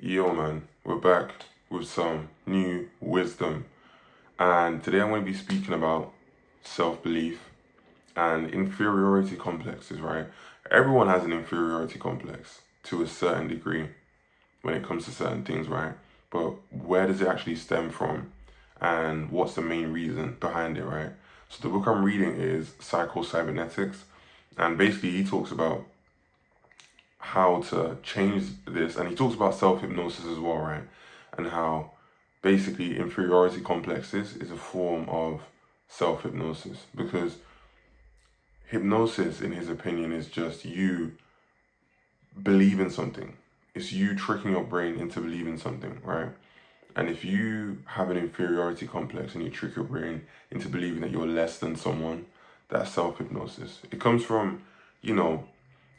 Yo, man, we're back with some new wisdom, and today I'm going to be speaking about self belief and inferiority complexes, right? Everyone has an inferiority complex to a certain degree when it comes to certain things, right? But where does it actually stem from, and what's the main reason behind it, right? So, the book I'm reading is Psycho-Cybernetics, and basically, he talks about how to change this, and he talks about self-hypnosis as well, right? And how basically inferiority complexes is a form of self-hypnosis, because hypnosis in his opinion is just you believing something. It's you tricking your brain into believing something, right? And if you have an inferiority complex and you trick your brain into believing that you're less than someone, that's self-hypnosis. It comes from, you know,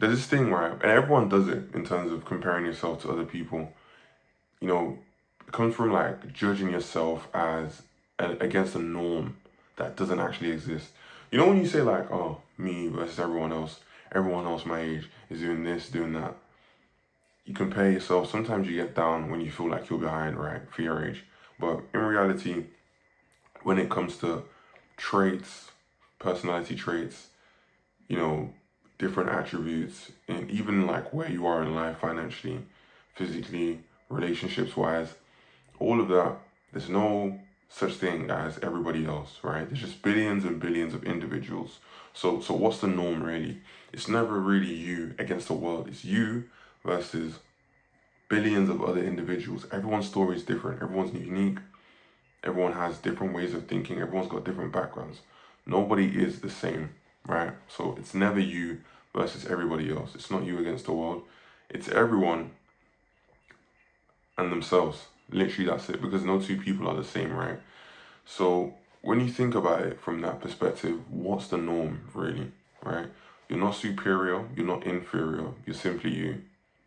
there's this thing, right? And everyone does it in terms of comparing yourself to other people. You know, it comes from like judging yourself as against a norm that doesn't actually exist. You know, when you say like, oh, me versus everyone else my age is doing this, doing that. You compare yourself. Sometimes you get down when you feel like you're behind, right, for your age. But in reality, when it comes to traits, personality traits, you know, different attributes, and even like where you are in life financially, physically, relationships wise, all of that, there's no such thing as everybody else, right? There's just billions and billions of individuals. So what's the norm really? It's never really you against the world. It's you versus billions of other individuals. Everyone's story is different. Everyone's unique. Everyone has different ways of thinking. Everyone's got different backgrounds. Nobody is the same, right? So it's never you versus everybody else. It's not you against the world. It's everyone and themselves. Literally, that's it. Because no two people are the same, right? So when you think about it from that perspective, what's the norm really, right? You're not superior. You're not inferior. You're simply you.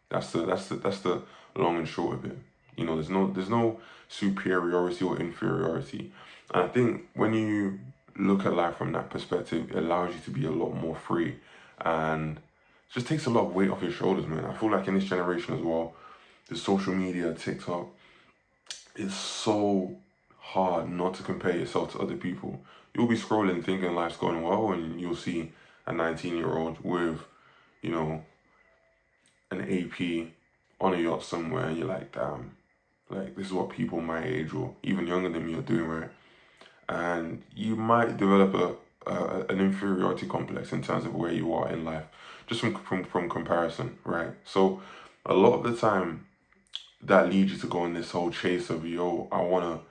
That's the long and short of it. You know, there's no superiority or inferiority. And I think when you look at life from that perspective, it allows you to be a lot more free, and just takes a lot of weight off your shoulders, man. I feel like in this generation as well, the social media, TikTok, it's so hard not to compare yourself to other people. You'll be scrolling thinking life's going well, and you'll see a 19-year-old with, you know, an AP on a yacht somewhere, and you're like, damn, like this is what people my age or even younger than me are doing, right? And you might develop an inferiority complex in terms of where you are in life, just from comparison, right? So a lot of the time, that leads you to go on this whole chase of, yo, I wanna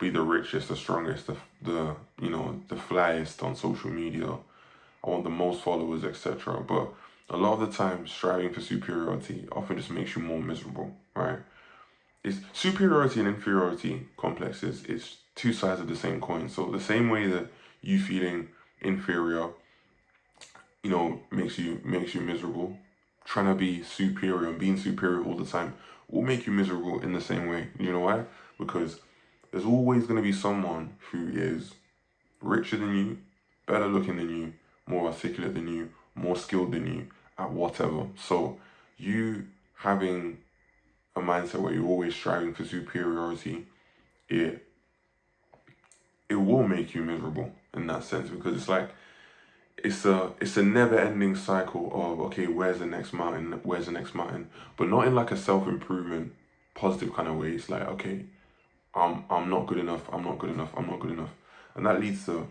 be the richest, the strongest, the the flyest on social media. I want the most followers, etc. But a lot of the time, striving for superiority often just makes you more miserable, right? It's superiority and inferiority complexes. It's two sides of the same coin. So the same way that you feeling inferior, makes you miserable. Trying to be superior and being superior all the time will make you miserable in the same way. You know why? Because there's always going to be someone who is richer than you, better looking than you, more articulate than you, more skilled than you at whatever. So you having a mindset where you're always striving for superiority, it it will make you miserable in that sense, because it's like it's a never ending cycle of, okay, where's the next mountain, where's the next mountain, but not in like a self-improvement positive kind of way. It's like, okay, I'm not good enough, I'm not good enough, I'm not good enough. And that leads to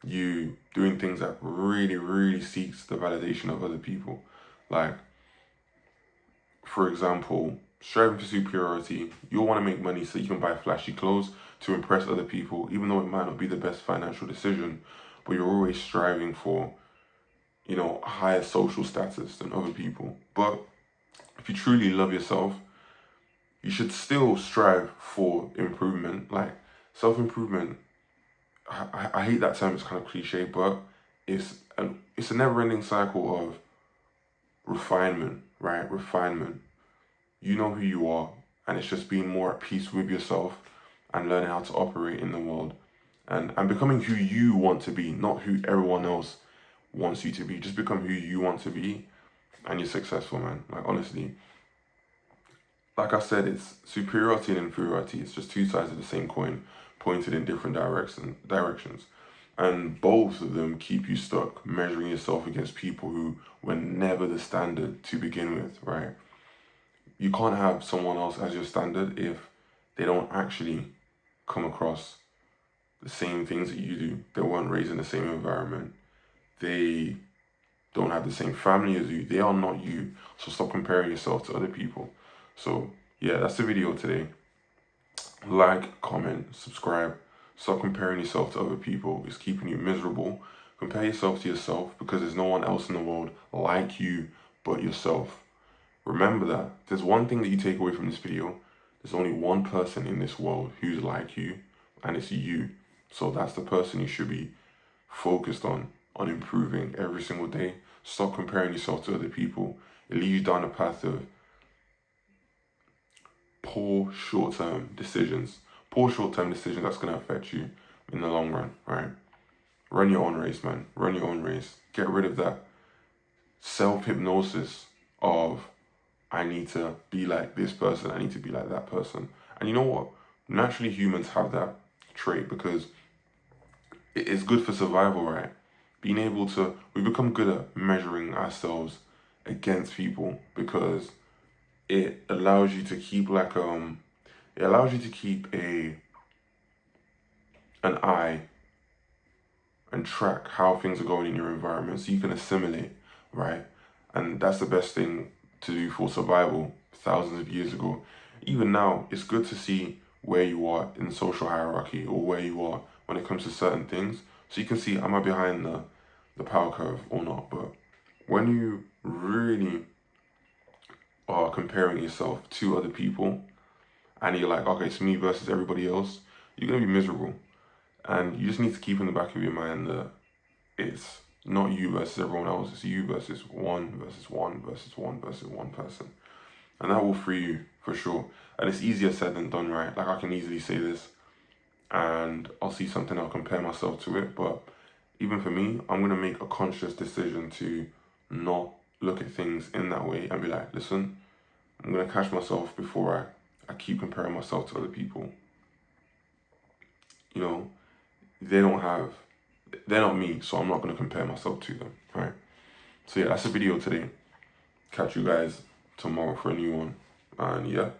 you doing things that really, really seeks the validation of other people. Like, for example, striving for superiority, you'll want to make money so you can buy flashy clothes to impress other people, even though it might not be the best financial decision, but you're always striving for, a higher social status than other people. But if you truly love yourself, you should still strive for improvement. Like, self-improvement, I hate that term, it's kind of cliche, but it's a never-ending cycle of refinement, right? Refinement. You know who you are, and it's just being more at peace with yourself and learning how to operate in the world, and becoming who you want to be, not who everyone else wants you to be. Just become who you want to be, and you're successful, man. Like, honestly, like I said, it's superiority and inferiority. It's just two sides of the same coin, pointed in different directions. And both of them keep you stuck, measuring yourself against people who were never the standard to begin with, right? You can't have someone else as your standard if they don't actually come across the same things that you do. They weren't raised in the same environment. They don't have the same family as you. They are not you. So stop comparing yourself to other people. So yeah, that's the video today. Like, comment, subscribe. Stop comparing yourself to other people. It's keeping you miserable. Compare yourself to yourself because there's no one else in the world like you but yourself. Remember that. There's one thing that you take away from this video. There's only one person in this world who's like you, and it's you. So that's the person you should be focused on improving every single day. Stop comparing yourself to other people. It leads you down a path of poor short-term decisions. Poor short-term decisions that's going to affect you in the long run, right? Run your own race, man. Run your own race. Get rid of that self-hypnosis of, I need to be like this person, I need to be like that person. And you know what? Naturally, humans have that trait because it's good for survival, right? Being able to, we become good at measuring ourselves against people because it allows you to keep it allows you to keep an eye and track how things are going in your environment so you can assimilate, right? And that's the best thing to do for survival thousands of years ago. Even now, it's good to see where you are in the social hierarchy or where you are when it comes to certain things. So you can see, am I behind the power curve or not? But when you really are comparing yourself to other people and you're like, okay, it's me versus everybody else, you're going to be miserable. And you just need to keep in the back of your mind that it's not you versus everyone else. It's you versus one versus one versus one versus one person. And that will free you for sure. And it's easier said than done, right? Like I can easily say this and I'll see something, I'll compare myself to it. But even for me, I'm going to make a conscious decision to not look at things in that way and be like, listen, I'm going to catch myself before I keep comparing myself to other people. You know, they're not me, so I'm not going to compare myself to them, right? So yeah, that's the video today. Catch you guys tomorrow for a new one. And yeah.